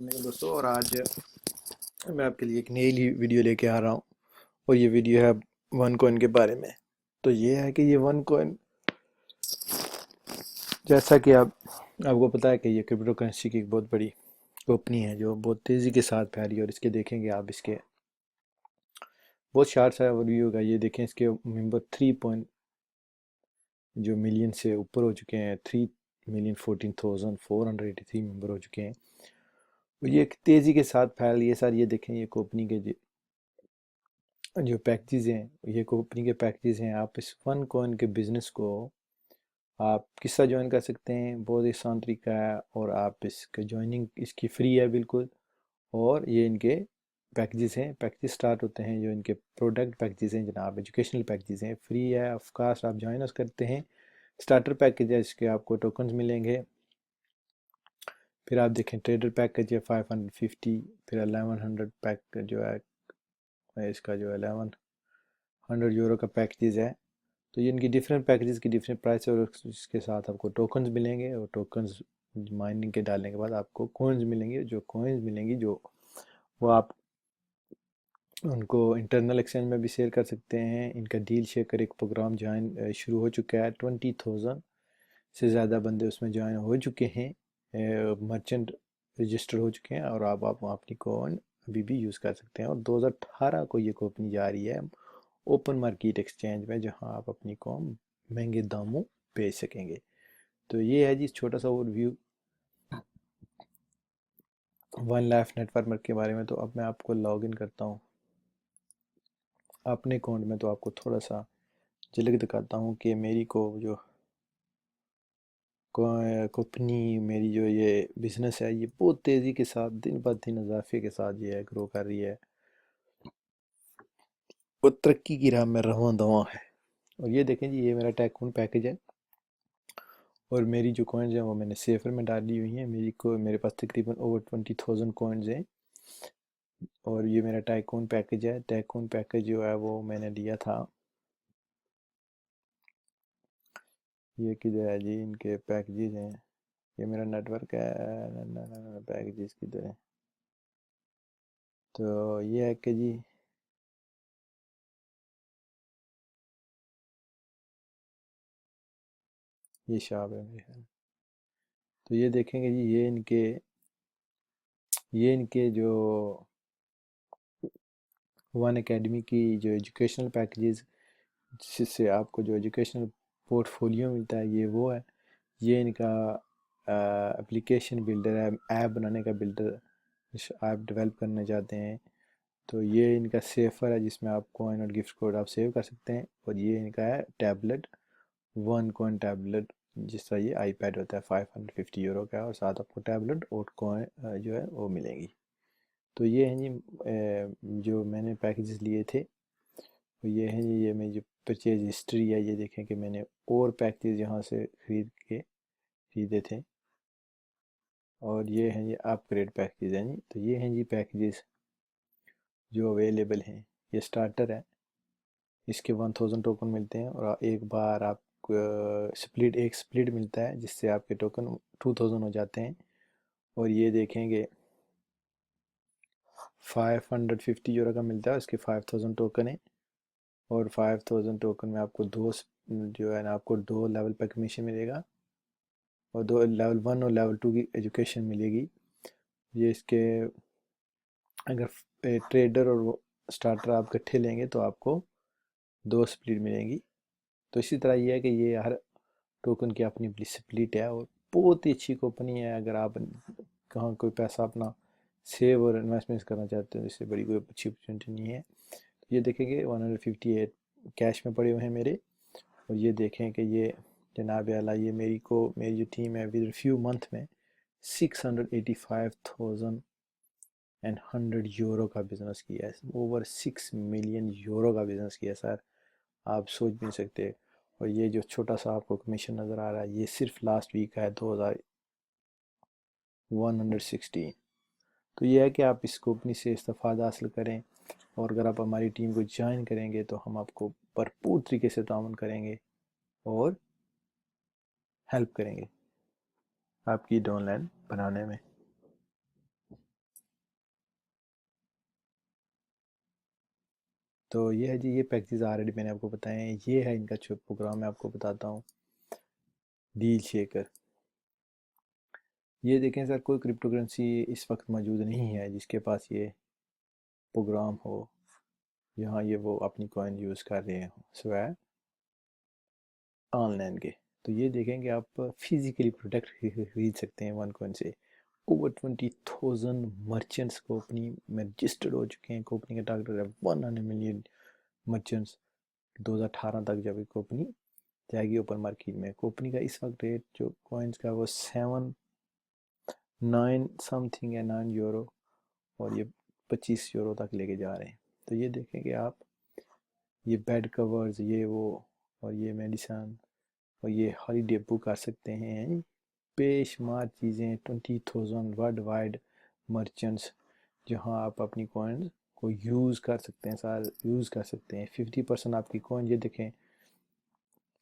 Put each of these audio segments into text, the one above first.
दोस्तों, और आज मैं आपके लिए एक नई वीडियो लेके आ रहा हूँ। और ये वीडियो है वन कॉइन के बारे में। तो ये है कि ये वन कॉइन, जैसा कि आपको पता है कि ये क्रिप्टो करेंसी की एक बहुत बड़ी कंपनी है जो बहुत तेज़ी के साथ फैली है। और इसके देखेंगे आप, इसके बहुत शार्ट सा ओवरव्यू होगा। ये देखें, इसके मेंबर 3 मिलियन से ऊपर हो चुके हैं। 3,14,483 मेंबर हो चुके हैं। और ये एक तेज़ी के साथ फैल रही है सर। ये देखें, ये कंपनी के जो पैकेजेस हैं, ये कंपनी के पैकेजेस हैं। आप इस वन कॉइन के बिज़नेस को आप किस तरह ज्वाइन कर सकते हैं, बहुत ही आसान तरीका है। और आप इसका ज्वाइनिंग इसकी फ्री है बिल्कुल। और ये इनके पैकेजेस हैं। पैकेजेस स्टार्ट होते हैं, जो इनके प्रोडक्ट पैकेजेस हैं जनाब, एजुकेशनल पैकेजेस हैं, फ्री है ऑफ कास्ट। आप ज्वाइन करते हैं। स्टार्टर पैकेज है, इसके आपको टोकन्स मिलेंगे। फिर आप देखें, ट्रेडर पैकेज है 550। फिर 1100 पैक जो है, इसका जो 1100 यूरो का पैकेज है। तो ये इनकी डिफरेंट पैकेजेस की डिफरेंट प्राइस है। और इसके साथ आपको टोकन्स मिलेंगे। और टोकन्स माइनिंग के डालने के बाद आपको कॉइन्स मिलेंगे। जो कॉइन्स मिलेंगी, जो वो आप उनको इंटरनल एक्सचेंज में भी शेयर कर सकते हैं। इनका डील शेकर एक प्रोग्राम ज्वाइन शुरू हो चुका है। 20,000 से ज़्यादा बंदे उसमें ज्वाइन हो चुके हैं। मर्चेंट रजिस्टर हो चुके हैं। और आप अपनी कॉइन अभी भी यूज़ कर सकते हैं। और 2018 को ये कंपनी जा रही है ओपन मार्केट एक्सचेंज में, जहां आप अपनी कॉम महंगे दामों बेच सकेंगे। तो ये है जी छोटा सा ओवरव्यू वन लाइफ नेटवर्क के बारे में। तो अब मैं आपको लॉग इन करता हूँ अपने अकाउंट में। तो आपको थोड़ा सा झलक दिखाता हूँ कि मेरी को जो कंपनी, मेरी जो ये बिज़नेस है, ये बहुत तेज़ी के साथ दिन ब दिन इजाफे के साथ ये ग्रो कर रही है। वो तरक्की की राह में रवां दवां है। और ये देखें जी, ये मेरा टैकून पैकेज है। और मेरी जो कॉइन्स हैं वो मैंने सेफर में डाली हुई हैं। मेरे पास तकरीबन ओवर 20,000 कॉइन्स हैं। और ये मेरा टाइकून पैकेज है। टाइकून पैकेज जो है वो मैंने लिया था। ये किधर है जी, इनके पैकेजेस हैं। ये मेरा नेटवर्क है। पैकेजेस किधर है? तो ये है कि जी, ये शाप है मेरे ख्याल। तो ये देखेंगे जी, ये इनके जो वन एकेडमी की जो एजुकेशनल पैकेजेस, जिससे आपको जो एजुकेशनल पोर्टफोलियो मिलता है, ये वो है। ये इनका एप्लीकेशन बिल्डर है, ऐप बनाने का बिल्डर। ऐप डेवलप करना चाहते हैं तो ये इनका सेफर है, जिसमें आप कॉइन और गिफ्ट कोड आप सेव कर सकते हैं। और ये इनका है टैबलेट, वन कॉइन टैबलेट। जिस तरह ये आईपैड होता है, 550 यूरो का है। और साथ आपको टैबलेट और कॉइन जो है वो मिलेंगी। तो ये हैं जी जो मैंने पैकेजेस लिए थे, तो ये हैं जी, ये मेरी जो परचेज हिस्ट्री है। ये देखें कि मैंने और पैकेजेस यहाँ से खरीदे थे। और ये हैं जी अपग्रेड पैकेजेस हैं जी। तो ये हैं जी पैकेजेस जो अवेलेबल हैं। ये स्टार्टर है, इसके 1000 टोकन मिलते हैं। और एक बार आप एक स्प्लिट मिलता है, जिससे आपके टोकन 2000 हो जाते हैं। और ये देखेंगे 550 यूरो का मिलता है, उसके 5000 टोकन है। और 5000 टोकन में आपको जो है ना, आपको 2 लेवल पर कमीशन मिलेगा। और 2 लेवल 1 और लेवल 2 की एजुकेशन मिलेगी। ये इसके अगर ट्रेडर और स्टार्टर आप इकट्ठे लेंगे तो आपको 2 स्प्लिट मिलेंगी। तो इसी तरह ये है कि ये हर टोकन की अपनी अपनी स्प्लिट है। और बहुत ही अच्छी कंपनी है। अगर आप कहाँ कोई पैसा अपना सेव और इन्वेस्टमेंट करना चाहते हो, इससे बड़ी कोई अच्छी अपॉर्चुनिटी नहीं है। तो ये देखेंगे 158 कैश में पड़े हुए हैं मेरे। और ये देखें कि ये जनाब आला, ये मेरी जो टीम है, विद फ्यू मंथ में 685,100 यूरो का बिज़नेस किया है। ओवर 6 मिलियन यूरो का बिज़नेस किया है सर। आप सोच भी नहीं सकते। और ये जो छोटा सा आपको कमीशन नज़र आ रहा है, ये सिर्फ लास्ट वीक का है, 2116। तो ये है कि आप इस कंपनी से इस्तेफ़ादा हासिल करें। और अगर आप हमारी टीम को ज्वाइन करेंगे तो हम आपको भरपूर तरीके से ताउन करेंगे और हेल्प करेंगे आपकी डाउनलाइन बनाने में। تو یہ ہے جی، یہ پیکجز آلریڈی میں نے آپ کو بتائے ہیں. یہ ہے ان کا جو پروگرام میں آپ کو بتاتا ہوں، ڈیل شیکر. یہ دیکھیں سر، کوئی کرپٹو کرنسی اس وقت موجود نہیں ہے جس کے پاس یہ پروگرام ہو یہاں یہ وہ اپنی کوائن یوز کر رہے ہوں سوائے آن لائن کے. تو یہ دیکھیں کہ آپ فزیکلی پروڈکٹ خرید سکتے ہیں ون کوائن سے. اوور 20,000 مرچنٹس کمپنی میں رجسٹرڈ ہو چکے ہیں. کمپنی کا ٹارگیٹ ہے 100 ملین مرچنٹس 2018 تک جب یہ کمپنی جائے گی اوپن مارکیٹ میں. کمپنی کا اس وقت ریٹ جو کوائنس کا وہ 9 سم تھنگ ہے، 9 یورو، اور یہ 25 یورو تک لے کے جا رہے ہیں. تو یہ دیکھیں کہ آپ یہ بیڈ کورز، یہ وہ، اور یہ میڈیسن، اور یہ ہالیڈے بک کر سکتے ہیں. بے شمار چیزیں، 20,000 ورلڈ وائڈ مرچنٹس جہاں آپ اپنی کوائنز کو یوز کر سکتے ہیں، سارے یوز کر سکتے ہیں. 50% آپ کی کوائن، یہ دیکھیں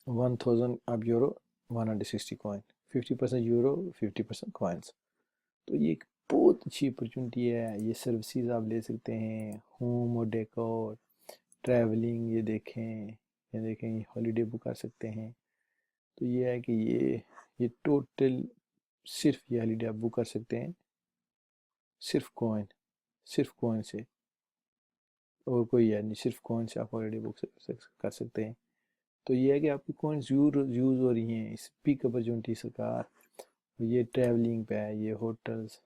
1000 اب یورو 160 کوائن، 50% یورو 50% کوائنس. تو یہ ایک بہت اچھی اپرچونٹی ہے. یہ سروسز آپ لے سکتے ہیں، ہوم اور ڈیکور، ٹریولنگ. یہ دیکھیں یہ ہالیڈے بک کر سکتے ہیں. تو یہ ہے کہ یہ ٹوٹل صرف یہ ہالیڈے آپ بک کر سکتے ہیں صرف کوائن سے، اور کوئی ہے نہیں، صرف کوائن سے آپ ہالیڈے بک کر سکتے ہیں. تو یہ ہے کہ آپ کی کوائنز یوز ہو رہی ہیں. اس پیک اپرچونٹی سرکار. یہ ٹریولنگ پہ ہے، یہ ہوٹلز،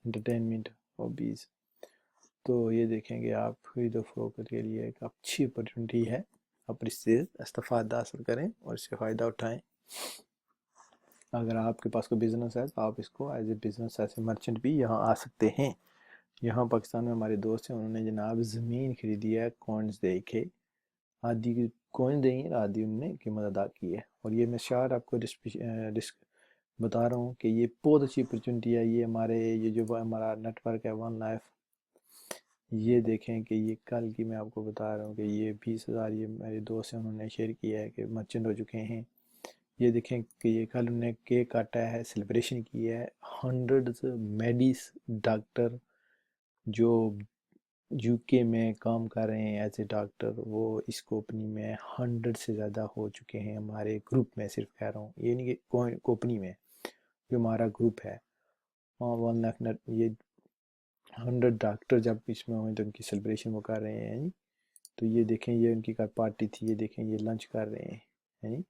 انٹرٹینمنٹ، ہابیز. تو یہ دیکھیں کہ آپ خرید و فروخت کے لیے ایک اچھی اپرچونٹی ہے. آپ اس سے استفادہ حاصل کریں اور اس سے فائدہ اٹھائیں. اگر آپ کے پاس کوئی بزنس ہے تو آپ اس کو as a business, as a merchant بھی یہاں آ سکتے ہیں. یہاں پاکستان میں ہمارے دوست ہیں، انہوں نے جناب زمین خریدی ہے کوائنز دے کے. آدھی کی کوائن دیں گے، آدھی انہوں نے قیمت ادا کی ہے. اور یہ میں شاید آپ کو بتا رہا ہوں کہ یہ بہت اچھی اپرچونٹی ہے. یہ جو ہمارا نیٹ ورک ہے ون لائف، یہ دیکھیں کہ یہ کل کی میں آپ کو بتا رہا ہوں کہ یہ 20,000 یہ میرے دوست ہیں، انہوں نے شیئر کیا ہے کہ مرچنٹ ہو چکے ہیں. یہ دیکھیں کہ یہ کل انہوں نے کیک کاٹا ہے، سیلیبریشن کی ہے. 100 میڈیس ڈاکٹر جو یو کے میں کام کر رہے ہیں ایز اے ڈاکٹر، وہ اس کمپنی میں 100 سے زیادہ ہو چکے ہیں. ہمارے گروپ میں صرف کہہ رہا ہوں، یہ نہیں کہ کمپنی میں، جو ہمارا گروپ ہے 1 لاکھ یہ 100 ڈاکٹر جب اس میں ہوئے تو ان کی سیلیبریشن وہ کر رہے ہیں. تو یہ دیکھیں یہ ان کی پارٹی تھی. یہ دیکھیں یہ لنچ کر رہے ہیں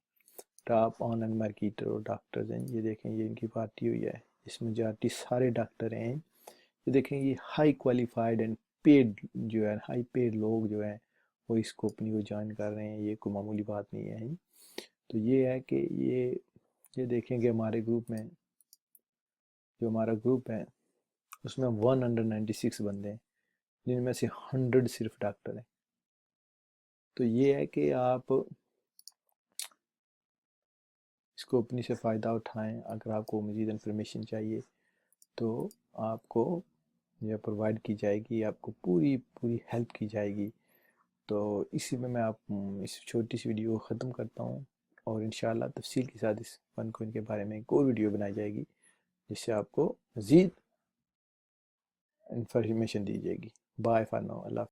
ٹاپ آن لائن مارکیٹر اور ڈاکٹرز ہیں. یہ دیکھیں یہ ان کی پارٹی ہوئی ہے، اس میں میجارٹی سارے ڈاکٹر ہیں. یہ دیکھیں یہ ہائی کوالیفائڈ اینڈ پیڈ جو ہے، ہائی پیڈ لوگ جو ہیں وہ اس کمپنی کو جوائن کر رہے ہیں. یہ کوئی معمولی بات نہیں ہے. تو یہ ہے کہ یہ دیکھیں کہ ہمارے گروپ میں، جو ہمارا گروپ ہے اس میں 196 بندے ہیں، جن میں سے 100 صرف ڈاکٹر ہیں. تو یہ ہے کہ آپ اس کمپنی سے فائدہ اٹھائیں. اگر آپ کو مزید انفارمیشن چاہیے تو آپ کو یہ پرووائڈ کی جائے گی، آپ کو پوری ہیلپ کی جائے گی. تو اسی میں آپ اس چھوٹی سی ویڈیو کو ختم کرتا ہوں، اور انشاءاللہ تفصیل کے ساتھ اس ون کوئن کے بارے میں ایک اور ویڈیو بنائی جائے گی جس سے آپ کو مزید انفارمیشن دی جائے گی. Bye for now, Allah